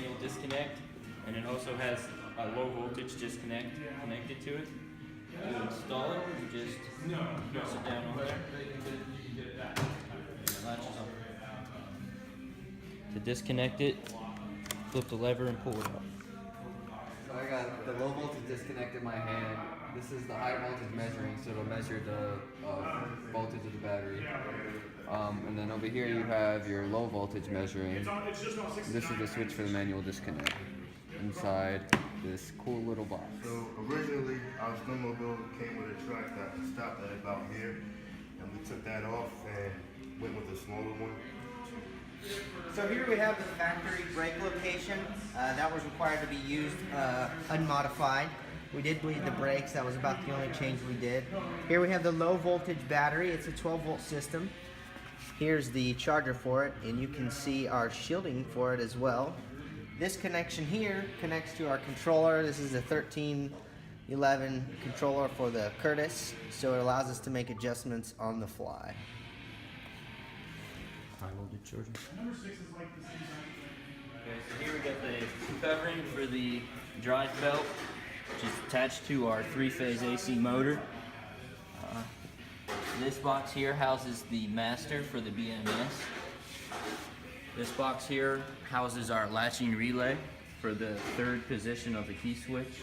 manual disconnect, and it also has a low voltage disconnect connected to it. To install it, you just press it down on there. And it latches up. To disconnect it, flip the lever and pull it up. So I got the low voltage disconnect in my hand. This is the high voltage measuring, so it'll measure the voltage of the battery. And then over here you have your low voltage measuring. This is the switch for the manual disconnect inside this cool little box. So originally our snowmobile came with a track that stopped at about here, and we took that off and went with a smaller one. So here we have the factory brake location. That was required to be used unmodified. We did bleed the brakes. That was about the only change we did. Here we have the low voltage battery. It's a 12 volt system. Here's the charger for it, and you can see our shielding for it as well. This connection here connects to our controller. This is a 1311 controller for the Curtis, so it allows us to make adjustments on the fly. High voltage charger. Okay, so here we got the covering for the drive belt, which is attached to our 3-phase AC motor. This box here houses the master for the BMS. This box here houses our latching relay for the third position of the key switch.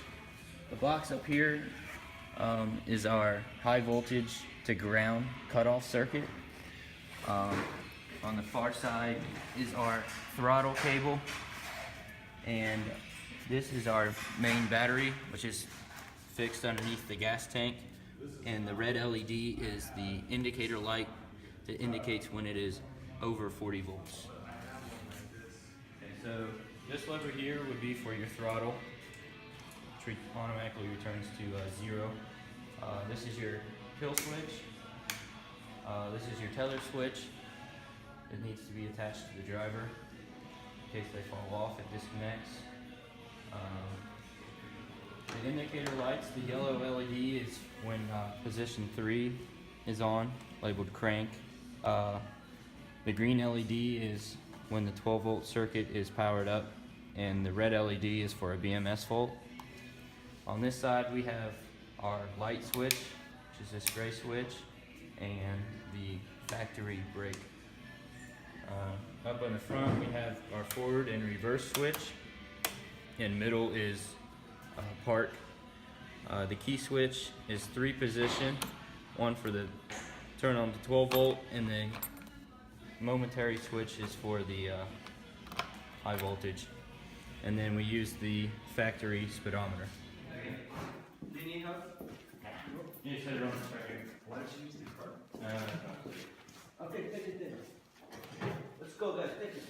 The box up here is our high voltage to ground cutoff circuit. On the far side is our throttle cable, and this is our main battery, which is fixed underneath the gas tank, and the red LED is the indicator light that indicates when it is over 40 volts. Okay, so this lever here would be for your throttle, which automatically returns to 0. This is your kill switch. This is your tether switch. It needs to be attached to the driver. In case they fall off, it disconnects. The indicator lights, the yellow LED is when position 3 is on, labeled crank. The green LED is when the 12 volt circuit is powered up, and the red LED is for a BMS fault. On this side we have our light switch, which is this gray switch, and the factory brake. Up on the front we have our forward and reverse switch, and middle is park. The key switch is 3 position, one for the turn on to 12 volt, and the momentary switch is for the high voltage. And then we use the factory speedometer. Do you need help? You just set it on this right here. Why did you use the cart? Okay, take it then. Let's go, guys. Take it.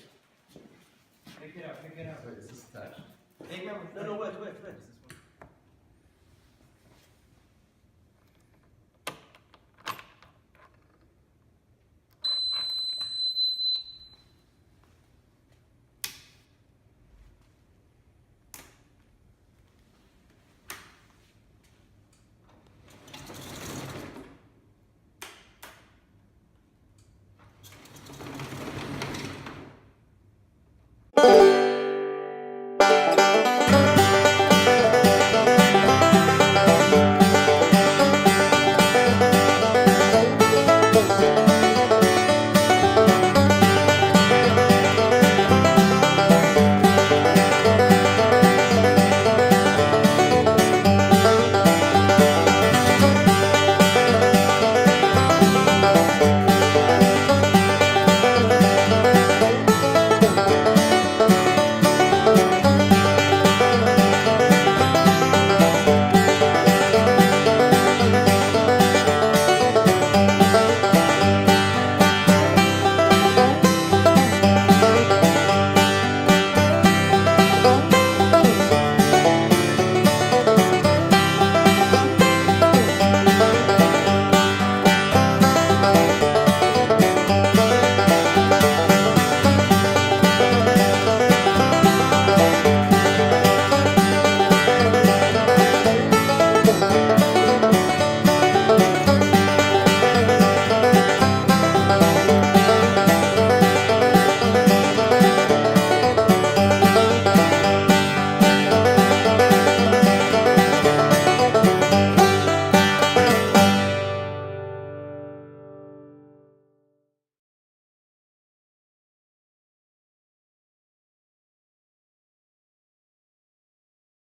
Pick it up. Pick it up. Wait, is this attached? No, wait.